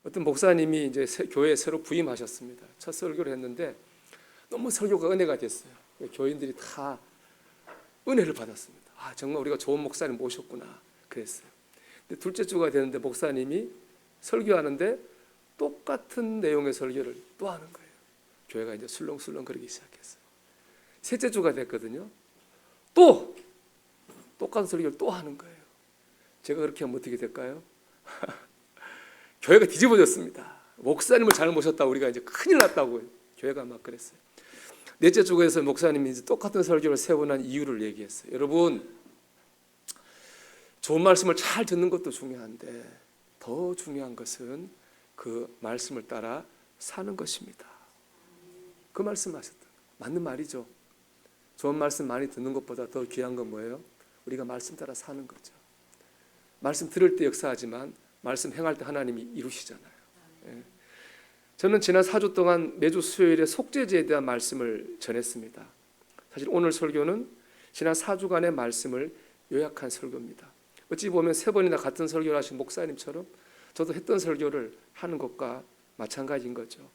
어떤 목사님이 이제 교회에 새로 부임하셨습니다. 첫 설교를 했는데 너무 설교가 은혜가 됐어요. 교인들이 다 은혜를 받았습니다. 아, 정말 우리가 좋은 목사님 모셨구나 그랬어요. 근데 둘째 주가 되는데 목사님이 설교하는데 똑같은 내용의 설교를 또 하는 거예요. 교회가 이제 술렁술렁 거리기 시작했어요. 셋째 주가 됐거든요. 또 똑같은 설교를 또 하는 거예요. 제가 그렇게 하면 어떻게 될까요? 교회가 뒤집어졌습니다. 목사님을 잘못 모셨다고 우리가 이제 큰일 났다고 교회가 막 그랬어요. 넷째 주에서 목사님이 이제 똑같은 설교를 세 번 한 이유를 얘기했어요. 여러분, 좋은 말씀을 잘 듣는 것도 중요한데 더 중요한 것은 그 말씀을 따라 사는 것입니다. 그 말씀하셨던 맞는 말이죠. 좋은 말씀 많이 듣는 것보다 더 귀한 건 뭐예요? 우리가 말씀 따라 사는 거죠. 말씀 들을 때 역사하지만 말씀 행할 때 하나님이 이루시잖아요. 예. 저는 지난 4주 동안 매주 수요일에 속죄제에 대한 말씀을 전했습니다. 사실 오늘 설교는 지난 4주간의 말씀을 요약한 설교입니다. 어찌 보면 3번이나 같은 설교를 하신 목사님처럼 저도 했던 설교를 하는 것과 마찬가지인 거죠.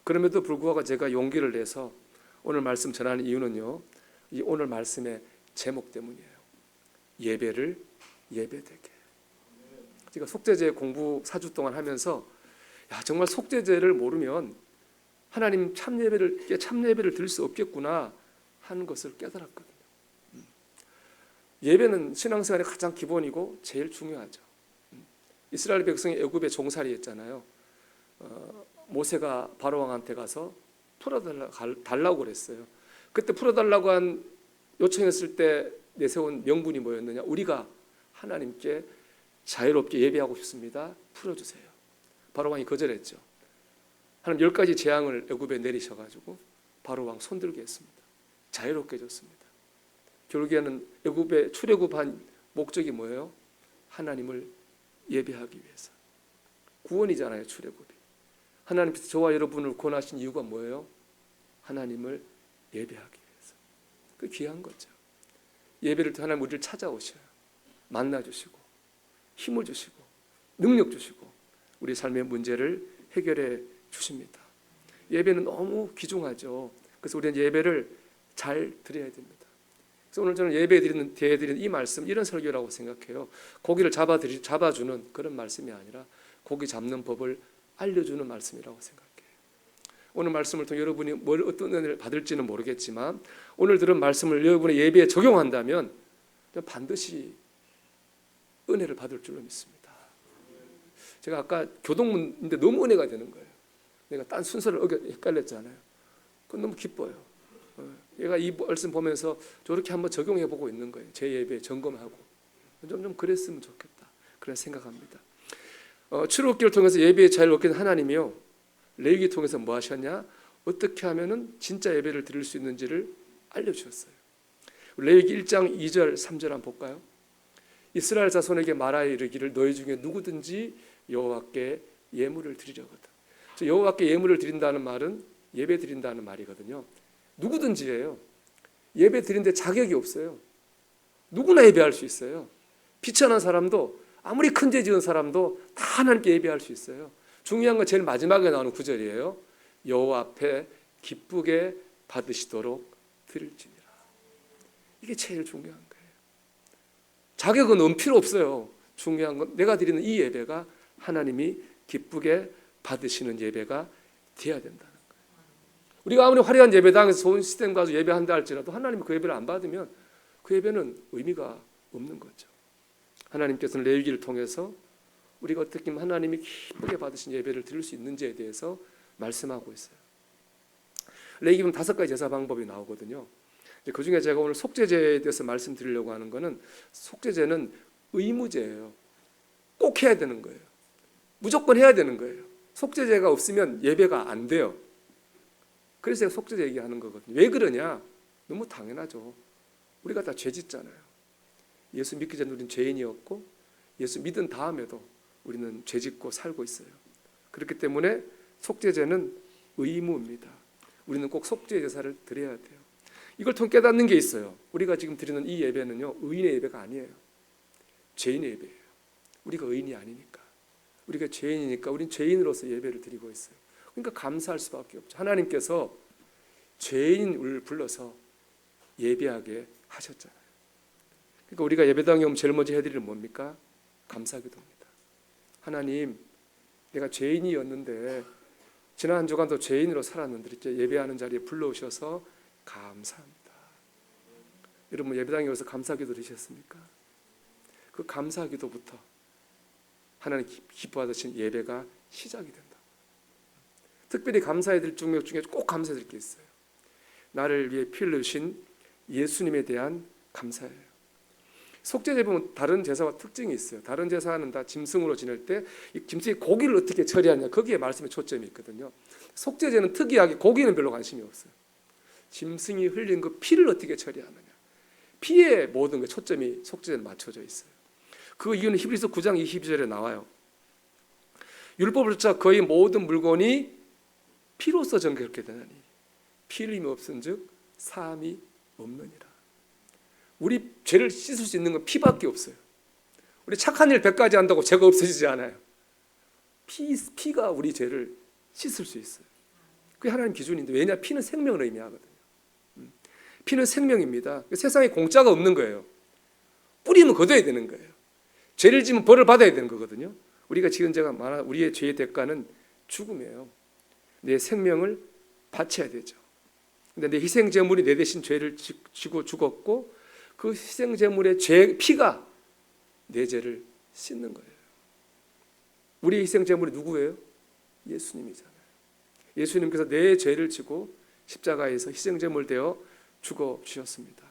그럼에도 불구하고 제가 용기를 내서 오늘 말씀 전하는 이유는요, 이 오늘 말씀의 제목 때문이에요. 예배를 예배되게. 제가 속죄제 공부 4주 동안 하면서 정말 속죄제를 모르면 하나님 참예배를 드릴 수 없겠구나 하는 것을 깨달았거든요. 예배는 신앙생활의 가장 기본이고 제일 중요하죠. 이스라엘 백성이 애굽에 종살이 했잖아요. 모세가 바로 왕한테 가서 풀어달라고 그랬어요. 그때 풀어달라고 한 요청했을 때 내세운 명분이 뭐였느냐? 우리가 하나님께 자유롭게 예배하고 싶습니다. 풀어주세요. 바로 왕이 거절했죠. 하나님 10가지 재앙을 애굽에 내리셔가지고 바로 왕 손들게 했습니다. 자유롭게 해줬습니다. 결국에는 애굽에 출애굽한 목적이 뭐예요? 하나님을 예배하기 위해서. 구원이잖아요, 출애굽이. 하나님께서 저와 여러분을 구원하신 이유가 뭐예요? 하나님을 예배하기 위해서. 그 귀한 거죠. 예배를 통해 하나님 우리를 찾아오셔요. 만나주시고 힘을 주시고 능력 주시고 우리 삶의 문제를 해결해 주십니다. 예배는 너무 귀중하죠. 그래서 우리는 예배를 잘 드려야 됩니다. 그래서 오늘 저는 예배에 드리는 이 말씀, 이런 설교라고 생각해요. 고기를 잡아주는 그런 말씀이 아니라 고기 잡는 법을 알려주는 말씀이라고 생각해요. 오늘 말씀을 통해 여러분이 어떤 은혜를 받을지는 모르겠지만 오늘 들은 말씀을 여러분의 예배에 적용한다면 반드시 은혜를 받을 줄로 믿습니다. 제가 아까 교동문인데 너무 은혜가 되는 거예요. 내가 딴 순서를 헷갈렸잖아요. 그건 너무 기뻐요. 얘가 이 말씀 보면서 저렇게 한번 적용해보고 있는 거예요. 제 예배에 점검하고 좀 그랬으면 좋겠다 그런 생각합니다. 출애굽기를 통해서 예배의 자유를 얻게 된 하나님이요, 레위기 통해서 뭐 하셨냐? 어떻게 하면은 진짜 예배를 드릴 수 있는지를 알려주셨어요. 레위기 1장 2절 3절 한번 볼까요? 이스라엘 자손에게 말하여 이르기를 너희 중에 누구든지 여호와께 예물을 드리려거든. 여호와께 예물을 드린다는 말은 예배 드린다는 말이거든요. 누구든지예요. 예배 드리는데 자격이 없어요. 누구나 예배할 수 있어요. 비천한 사람도 아무리 큰 죄 지은 사람도 다 하나님께 예배할 수 있어요. 중요한 건 제일 마지막에 나오는 구절이에요. 여호와 앞에 기쁘게 받으시도록 드릴지니라. 이게 제일 중요한 거예요. 자격은 필요 없어요. 중요한 건 내가 드리는 이 예배가 하나님이 기쁘게 받으시는 예배가 되어야 된다는 거예요. 우리가 아무리 화려한 예배당에서 좋은 시스템 가서 예배한다 할지라도 하나님이 그 예배를 안 받으면 그 예배는 의미가 없는 거죠. 하나님께서는 레위기를 통해서 우리가 어떻게 하나님이 기쁘게 받으신 예배를 드릴 수 있는지에 대해서 말씀하고 있어요. 레위기는 5가지 제사 방법이 나오거든요. 그 중에 제가 오늘 속죄제에 대해서 말씀드리려고 하는 것은 속죄제는 의무제예요. 꼭 해야 되는 거예요. 무조건 해야 되는 거예요. 속죄제가 없으면 예배가 안 돼요. 그래서 제가 속죄제 얘기하는 거거든요. 왜 그러냐? 너무 당연하죠. 우리가 다 죄 짓잖아요. 예수 믿기 전에 우리는 죄인이었고 예수 믿은 다음에도 우리는 죄 짓고 살고 있어요. 그렇기 때문에 속죄제는 의무입니다. 우리는 꼭 속죄 제사를 드려야 돼요. 이걸 통해 깨닫는 게 있어요. 우리가 지금 드리는 이 예배는요, 의인의 예배가 아니에요. 죄인의 예배예요. 우리가 의인이 아니니까. 우리가 죄인이니까 우린 죄인으로서 예배를 드리고 있어요. 그러니까 감사할 수밖에 없죠. 하나님께서 죄인을 불러서 예배하게 하셨잖아요. 그러니까 우리가 예배당에 오면 제일 먼저 해드리는 뭡니까? 감사기도입니다. 하나님, 내가 죄인이었는데 지난 한 주간도 죄인으로 살았는데 이렇게 예배하는 자리에 불러오셔서 감사합니다. 여러분 예배당에 와서 감사기도 드리셨습니까? 그 감사기도부터 하나님 기뻐하시는 예배가 시작이 된다. 특별히 감사해야 될 중에 꼭 감사드릴 게 있어요. 나를 위해 피 흘리신 예수님에 대한 감사예요. 속죄제 보면 다른 제사와 특징이 있어요. 다른 제사는 다 짐승으로 지낼 때 이 짐승의 고기를 어떻게 처리하냐 거기에 말씀에 초점이 있거든요. 속죄제는 특이하게 고기는 별로 관심이 없어요. 짐승이 흘린 그 피를 어떻게 처리하느냐, 피에 모든 게 초점이 속죄제는 맞춰져 있어요. 그 이유는 히브리서 9장 22절에 나와요. 율법을 쫓아 거의 모든 물건이 피로써 정결케 되나니 피 흘림이 없은즉 사함이 없느니라. 우리 죄를 씻을 수 있는 건 피밖에 없어요. 우리 착한 일 100가지 한다고 죄가 없어지지 않아요. 피가 우리 죄를 씻을 수 있어요. 그게 하나님 기준인데, 왜냐? 피는 생명을 의미하거든요. 피는 생명입니다. 세상에 공짜가 없는 거예요. 뿌리면 거둬야 되는 거예요. 죄를 지면 벌을 받아야 되는 거거든요. 우리가 지은 죄가 많아, 우리의 죄의 대가는 죽음이에요. 내 생명을 바쳐야 되죠. 근데 내 희생 제물이 내 대신 죄를 지고 죽었고, 그 희생 제물의 피가 내 죄를 씻는 거예요. 우리의 희생 제물이 누구예요? 예수님이잖아요. 예수님께서 내 죄를 지고 십자가에서 희생 제물 되어 죽어 주셨습니다.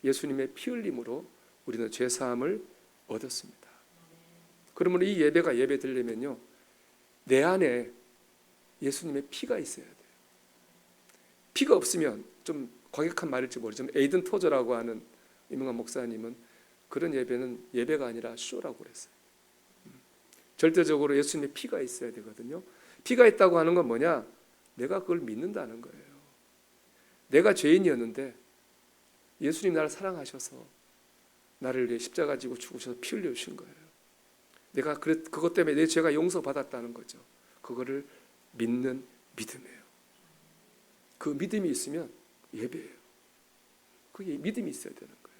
예수님의 피 흘림으로 우리는 죄 사함을 얻었습니다. 그러면 이 예배가 예배 드리려면요, 내 안에 예수님의 피가 있어야 돼요. 피가 없으면, 좀 과격한 말일지 모르지만 에이든 토저라고 하는 유명한 목사님은 그런 예배는 예배가 아니라 쇼라고 그랬어요. 절대적으로 예수님의 피가 있어야 되거든요. 피가 있다고 하는 건 뭐냐? 내가 그걸 믿는다는 거예요. 내가 죄인이었는데 예수님 나를 사랑하셔서 나를 위해 십자가 지고 죽으셔서 피 흘려 주신 거예요. 내가 그것 때문에 내 죄가 용서받았다는 거죠. 그거를 믿는 믿음이에요. 그 믿음이 있으면 예배예요. 그게 믿음이 있어야 되는 거예요.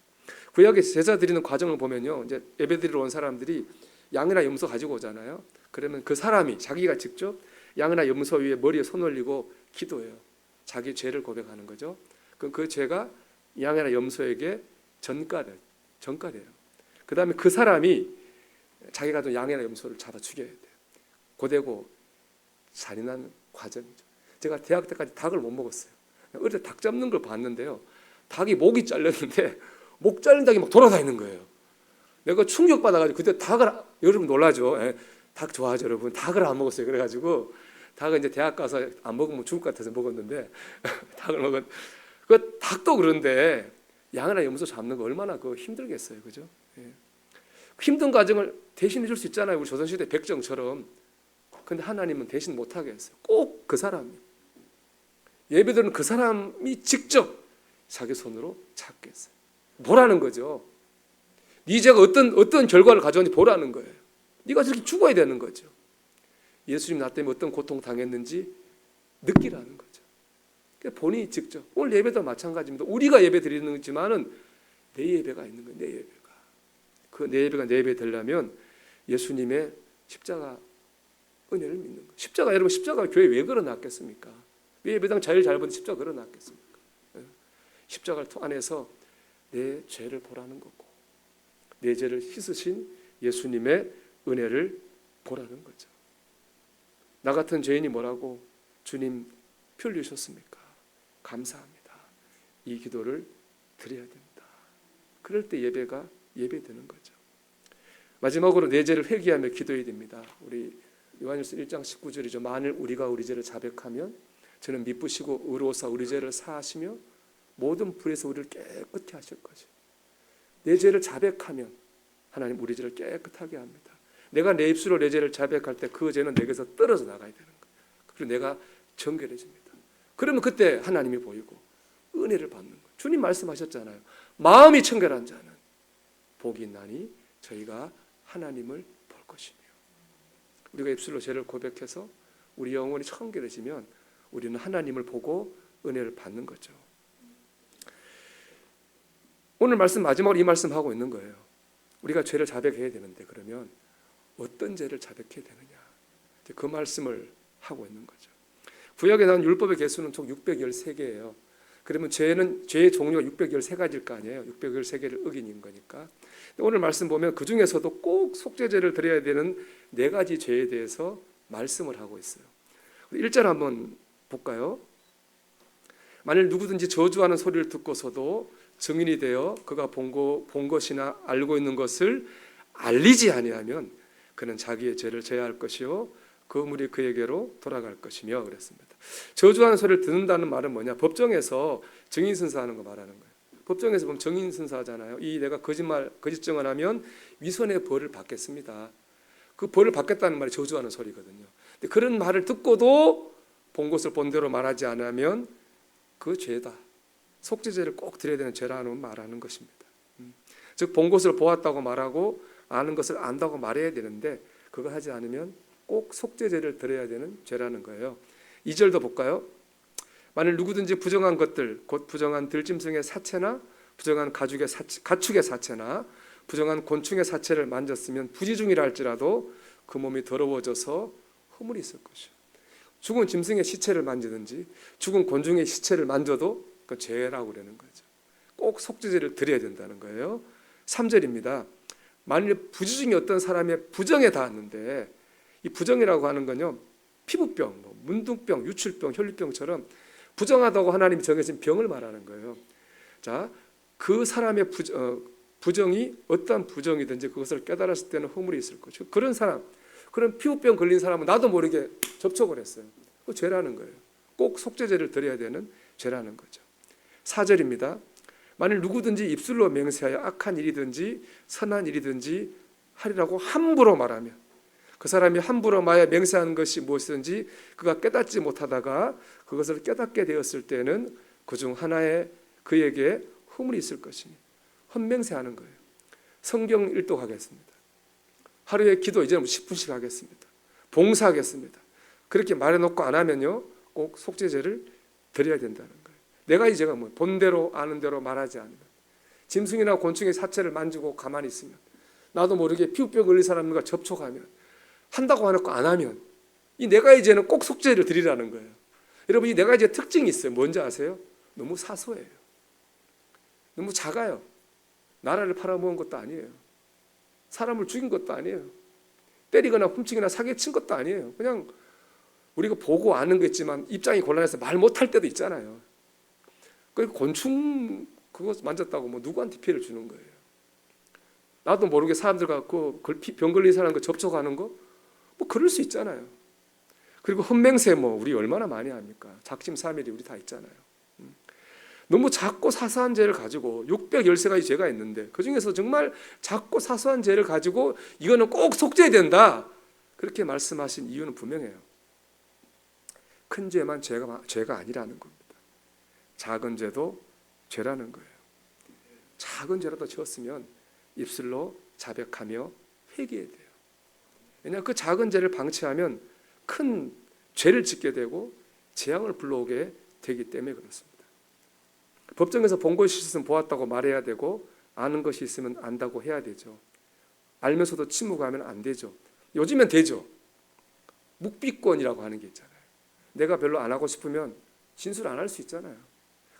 구약에 제사 드리는 과정을 보면요, 이제 예배 드리러 온 사람들이 양이나 염소 가지고 오잖아요. 그러면 그 사람이 자기가 직접 양이나 염소 위에 머리에 손 올리고 기도해요. 자기 죄를 고백하는 거죠. 그럼 그 죄가 양이나 염소에게 전가돼요. 그 다음에 그 사람이 자기가 또 양이나 염소를 잡아 죽여야 돼요. 고되고 잔인한 과정이죠. 제가 대학 때까지 닭을 못 먹었어요. 어릴 때 닭 잡는 걸 봤는데요, 닭이 목이 잘렸는데 목 잘린 닭이 막 돌아다니는 거예요. 내가 충격받아가지고 그때 닭을, 여러분 놀라죠? 닭 좋아하죠, 여러분? 닭을 안 먹었어요. 그래가지고 닭은 이제 대학 가서 안 먹으면 죽을 것 같아서 먹었는데 닭을 먹은, 그 닭도 그런데 양이나 염소 잡는 거 얼마나 힘들겠어요, 그죠? 힘든 과정을 대신해 줄 수 있잖아요, 우리 조선시대 백정처럼. 근데 하나님은 대신 못하게 했어요. 꼭 그 사람이, 예배드리는 그 사람이 직접 자기 손으로 잡겠어요. 보라는 거죠. 네 죄가 어떤 결과를 가져오는지 보라는 거예요. 네가 저렇게 죽어야 되는 거죠. 예수님 나 때문에 어떤 고통 당했는지 느끼라는 거죠. 그러니까 본인이 직접, 오늘 예배도 마찬가지입니다. 우리가 예배 드리는 거지만은 내 예배가 있는 거예요. 내 예배가. 그 내 예배가 내 예배 되려면 예수님의 십자가 은혜를 믿는 거예요. 십자가, 여러분 십자가 교회 왜 걸어놨겠습니까? 왜 예배당 제일 잘 보는 십자가 걸어놨겠습니까? 십자가를 안에서 내 죄를 보라는 거고, 내 죄를 씻으신 예수님의 은혜를 보라는 거죠. 나 같은 죄인이 뭐라고? 주님 피 흘리셨습니까? 감사합니다. 이 기도를 드려야 됩니다. 그럴 때 예배가 예배되는 거죠. 마지막으로 내 죄를 회개하며 기도해야 됩니다. 우리 요한일서 1장 19절이죠. 만일 우리가 우리 죄를 자백하면 저는 미쁘시고 의로우사 우리 죄를 사하시며 모든 불에서 우리를 깨끗게 하실 거죠. 내 죄를 자백하면 하나님 우리 죄를 깨끗하게 합니다. 내가 내 입술로 내 죄를 자백할 때 그 죄는 내게서 떨어져 나가야 되는 거예요. 그리고 내가 정결해집니다. 그러면 그때 하나님이 보이고 은혜를 받는 거예요. 주님 말씀하셨잖아요. 마음이 청결한 자는 복이 있나니 저희가 하나님을 볼 것이며. 우리가 입술로 죄를 고백해서 우리 영혼이 청결해지면 우리는 하나님을 보고 은혜를 받는 거죠. 오늘 말씀 마지막으로 이 말씀하고 있는 거예요. 우리가 죄를 자백해야 되는데 그러면 어떤 죄를 자백해야 되느냐, 그 말씀을 하고 있는 거죠. 구약에 나온 율법의 개수는 총 613개예요. 그러면 죄의 종류가 613가지일 거 아니에요. 613개를 어긴 거니까. 오늘 말씀 보면 그 중에서도 꼭 속죄제를 드려야 되는 4가지 죄에 대해서 말씀을 하고 있어요. 1절 한번 볼까요? 만일 누구든지 저주하는 소리를 듣고서도 증인이 되어 그가 본 것이나 알고 있는 것을 알리지 아니하면 그는 자기의 죄를 져야 할 것이요 그 물이 그에게로 돌아갈 것이며 그랬습니다. 저주하는 소리를 듣는다는 말은 뭐냐? 법정에서 증인 선서하는 거 말하는 거예요. 법정에서 보면 증인 선서하잖아요. 내가 거짓 증언하면 위선의 벌을 받겠습니다. 그 벌을 받겠다는 말이 저주하는 소리거든요. 근데 그런 말을 듣고도 본 것을 본 대로 말하지 않으면 그 죄다. 속죄제를 꼭 드려야 되는 죄라는 말하는 것입니다. 즉 본 것을 보았다고 말하고 아는 것을 안다고 말해야 되는데 그거 하지 않으면 꼭 속죄제를 드려야 되는 죄라는 거예요. 2절도 볼까요? 만일 누구든지 부정한 것들 곧 부정한 들짐승의 사체나 부정한 가축의 사체나 부정한 곤충의 사체를 만졌으면 부지중이라 할지라도 그 몸이 더러워져서 허물이 있을 것이요. 죽은 짐승의 시체를 만지든지 죽은 곤충의 시체를 만져도 그 죄라고 그러는 거죠. 꼭 속죄제를 드려야 된다는 거예요. 3절입니다. 만일 부지중이 어떤 사람의 부정에 닿았는데 이 부정이라고 하는 건요, 피부병, 문둥병, 유출병, 혈류병처럼 부정하다고 하나님이 정해진 병을 말하는 거예요. 자, 그 사람의 부정이 어떠한 부정이든지 그것을 깨달았을 때는 허물이 있을 것이고 그런 사람, 그런 피부병 걸린 사람은 나도 모르게 접촉을 했어요. 그 죄라는 거예요. 꼭 속죄제를 드려야 되는 죄라는 거죠. 4절입니다. 만일 누구든지 입술로 맹세하여 악한 일이든지 선한 일이든지 하리라고 함부로 말하면 그 사람이 함부로 말하여 맹세하는 것이 무엇이든지 그가 깨닫지 못하다가 그것을 깨닫게 되었을 때는 그중 하나에 그에게 허물이 있을 것이니 헛맹세하는 거예요. 성경 일독하겠습니다. 하루에 기도 이제는 10분씩 하겠습니다. 봉사하겠습니다. 그렇게 말해놓고 안 하면요 꼭 속죄제를 드려야 된다는 거예요. 내가 이제가 본대로 아는 대로 말하지 않으면 짐승이나 곤충의 사체를 만지고 가만히 있으면 나도 모르게 피부병 걸린 사람과 접촉하면 한다고 해놓고 안 하면 이 내가 이제는 꼭 속죄를 드리라는 거예요. 여러분 이 내가 이제 특징이 있어요. 뭔지 아세요? 너무 사소해요. 너무 작아요. 나라를 팔아먹은 것도 아니에요. 사람을 죽인 것도 아니에요. 때리거나 훔치거나 사기친 것도 아니에요. 그냥 우리가 보고 아는 거 있지만 입장이 곤란해서 말 못할 때도 있잖아요. 그 곤충 그거 만졌다고 누구한테 피해를 주는 거예요. 나도 모르게 사람들과 병 걸린 사람과 접촉하는 거 그럴 수 있잖아요. 그리고 헛맹세 우리 얼마나 많이 합니까? 작심삼일이 우리 다 있잖아요. 너무 작고 사소한 죄를 가지고 613가지 죄가 있는데 그중에서 정말 작고 사소한 죄를 가지고 이거는 꼭 속죄해야 된다 그렇게 말씀하신 이유는 분명해요. 큰 죄만 죄가 아니라는 겁니다. 작은 죄도 죄라는 거예요. 작은 죄라도 지었으면 입술로 자백하며 회개해야 돼요. 왜냐하면 그 작은 죄를 방치하면 큰 죄를 짓게 되고 재앙을 불러오게 되기 때문에 그렇습니다. 법정에서 본 것이 있으면 보았다고 말해야 되고 아는 것이 있으면 안다고 해야 되죠. 알면서도 침묵하면 안 되죠. 요즘엔 되죠. 묵비권이라고 하는 게 있잖아요. 내가 별로 안 하고 싶으면 진술 안 할 수 있잖아요.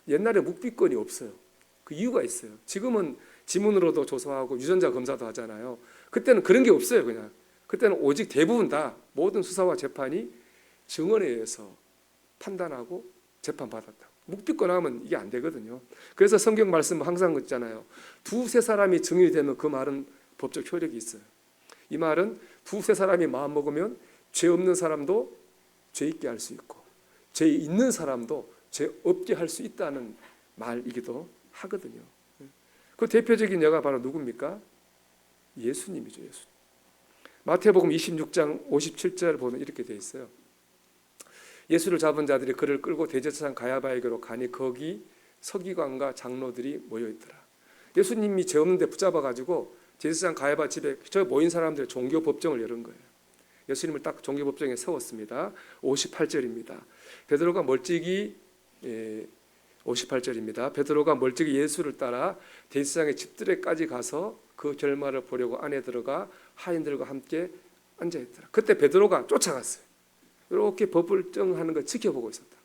옛날에 묵비권이 없어요. 그 이유가 있어요. 지금은 지문으로도 조사하고 유전자 검사도 하잖아요. 그때는 그런 게 없어요. 그냥 그때는 오직 대부분 다 모든 수사와 재판이 증언에 의해서 판단하고 재판받았다. 묵비권 하면 이게 안 되거든요. 그래서 성경 말씀 항상 있잖아요. 두세 사람이 증인이 되면 그 말은 법적 효력이 있어요. 이 말은 두세 사람이 마음 먹으면 죄 없는 사람도 죄 있게 할 수 있고 죄 있는 사람도 죄 없게 할 수 있다는 말이기도 하거든요. 그 대표적인 예가 바로 누굽니까? 예수님이죠. 예수님. 마태복음 26장 57절 보면 이렇게 돼 있어요. 예수를 잡은 자들이 그를 끌고 대제사장 가야바에게로 가니 거기 서기관과 장로들이 모여있더라. 예수님이 죄 없는데 붙잡아가지고 제사장 가야바 집에 저 모인 사람들의 종교 법정을 열은 거예요. 예수님을 딱 종교법정에 세웠습니다. 58절입니다. 베드로가 멀찍이 58절입니다. 베드로가 멀찍이 예수를 따라 대제사장의 집들에까지 가서 그 결말을 보려고 안에 들어가 하인들과 함께 앉아있더라. 그때 베드로가 쫓아갔어요. 이렇게 법을 정하는 걸 지켜보고 있었다.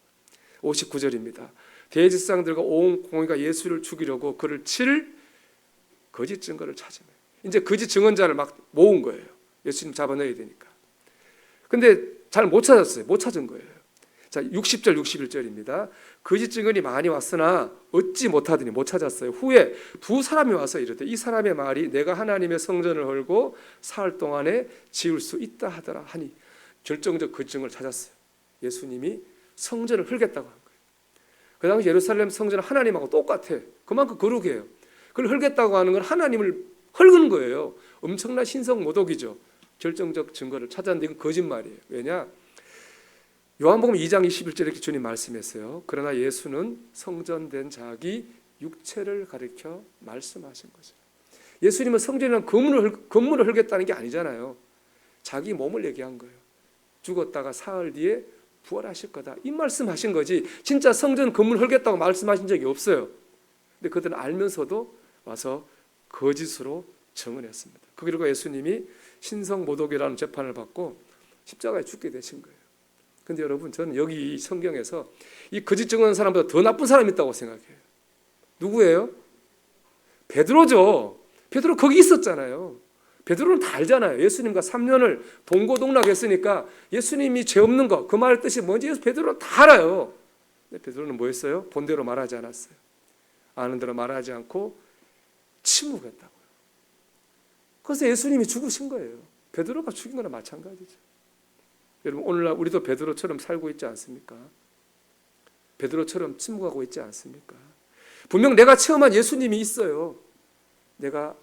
59절입니다. 대제사장들과 온 공회가 예수를 죽이려고 그를 칠 거짓 증거를 찾으며, 이제 거짓 증언자를 막 모은 거예요. 예수님 잡아내야 되니까. 근데 잘 못 찾았어요. 못 찾은 거예요. 자, 60절 61절입니다. 거짓 증언이 많이 왔으나 얻지 못하더니 못 찾았어요. 후에 두 사람이 와서 이르되 이 사람의 말이 내가 하나님의 성전을 헐고 사흘 동안에 지을 수 있다 하더라 하니, 결정적 거짓 증언을 찾았어요. 예수님이 성전을 헐겠다고 한 거예요. 그 당시 예루살렘 성전은 하나님하고 똑같아. 그만큼 거룩해요. 그걸 헐겠다고 하는 건 하나님을 헐는 거예요. 엄청난 신성 모독이죠. 결정적 증거를 찾았는데 이건 거짓말이에요. 왜냐? 요한복음 2장 21절에 이렇게 주님 말씀했어요. 그러나 예수는 성전된 자기 육체를 가리켜 말씀하신 거죠. 예수님은 성전이라는 건물을 헐겠다는 게 아니잖아요. 자기 몸을 얘기한 거예요. 죽었다가 사흘 뒤에 부활하실 거다, 이 말씀하신 거지 진짜 성전 건물 헐겠다고 말씀하신 적이 없어요. 근데 그들은 알면서도 와서 거짓으로 증언했습니다. 그리고 예수님이 신성모독이라는 재판을 받고 십자가에 죽게 되신 거예요. 근데 여러분, 저는 여기 이 성경에서 이 거짓 증언하는 사람보다 더 나쁜 사람이 있다고 생각해요. 누구예요? 베드로죠. 베드로 거기 있었잖아요. 베드로는 다 알잖아요. 예수님과 3년을 동고동락했으니까 예수님이 죄 없는 거, 그 말 뜻이 뭔지 베드로는 다 알아요. 근데 베드로는 뭐 했어요? 본대로 말하지 않았어요. 아는 대로 말하지 않고 침묵했다고요. 그래서 예수님이 죽으신 거예요. 베드로가 죽인 거나 마찬가지죠. 여러분, 오늘날 우리도 베드로처럼 살고 있지 않습니까? 베드로처럼 침묵하고 있지 않습니까? 분명 내가 체험한 예수님이 있어요. 내가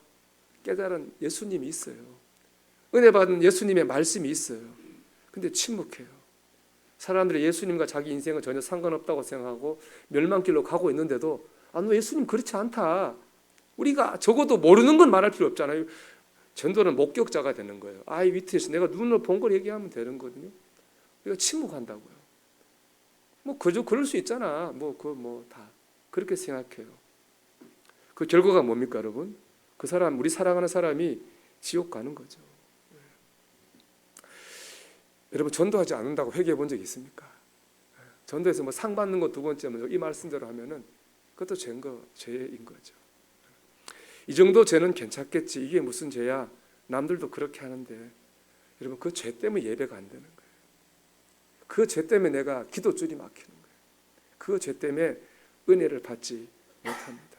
깨달은 예수님이 있어요. 은혜 받은 예수님의 말씀이 있어요. 근데 침묵해요. 사람들이 예수님과 자기 인생은 전혀 상관없다고 생각하고 멸망길로 가고 있는데도 너 예수님 그렇지 않다. 우리가 적어도 모르는 건 말할 필요 없잖아요. 전도는 목격자가 되는 거예요. 아이 위트니스, 내가 눈으로 본 걸 얘기하면 되는 거거든요. 우리가 침묵한다고요. 뭐 그저 그럴 수 있잖아. 다 그렇게 생각해요. 그 결과가 뭡니까, 여러분? 그 사람, 우리 사랑하는 사람이 지옥 가는 거죠. 여러분, 전도하지 않는다고 회개해 본 적 있습니까? 전도해서 상 받는 거 두 번째면 이 말씀대로 하면은 그것도 죄인 거죠. 이 정도 죄는 괜찮겠지. 이게 무슨 죄야? 남들도 그렇게 하는데. 여러분, 그 죄 때문에 예배가 안 되는 거예요. 그 죄 때문에 내가 기도줄이 막히는 거예요. 그 죄 때문에 은혜를 받지 못합니다.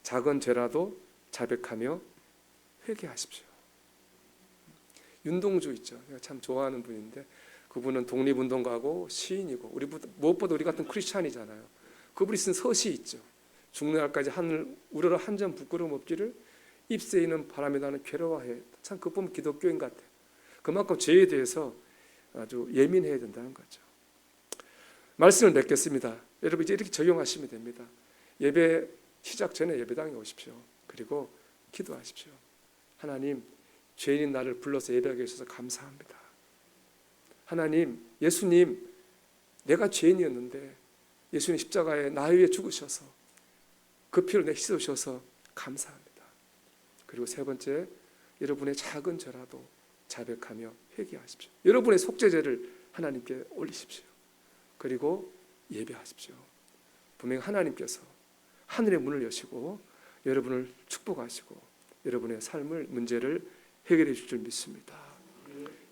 작은 죄라도 자백하며 회개하십시오. 윤동주 있죠. 제가 참 좋아하는 분인데 그분은 독립운동가고 시인이고 무엇보다 우리 같은 크리스찬이잖아요. 그분이 쓴 서시 있죠. 죽는 날까지 하늘 우러러 한 점 부끄러움 없기를 잎새 있는 바람에 나는 괴로워해. 참 그 보면 기독교인 같아요. 그만큼 죄에 대해서 아주 예민해야 된다는 거죠. 말씀을 맺겠습니다. 여러분, 이제 이렇게 적용하시면 됩니다. 예배 시작 전에 예배당에 오십시오. 그리고 기도하십시오. 하나님, 죄인인 나를 불러서 예배하게 해주셔서 감사합니다. 하나님, 예수님, 내가 죄인이었는데 예수님 십자가에 나 위해 죽으셔서 그 피로 내 씻으셔서 감사합니다. 그리고 세 번째, 여러분의 작은 죄라도 자백하며 회개하십시오. 여러분의 속죄죄를 하나님께 올리십시오. 그리고 예배하십시오. 분명히 하나님께서 하늘의 문을 여시고 여러분을 축복하시고 여러분의 삶을 문제를 해결해 줄 줄 믿습니다.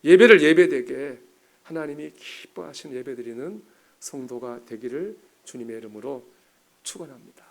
예배를 예배되게 하나님이 기뻐하시는 예배드리는 성도가 되기를 주님의 이름으로 축원합니다.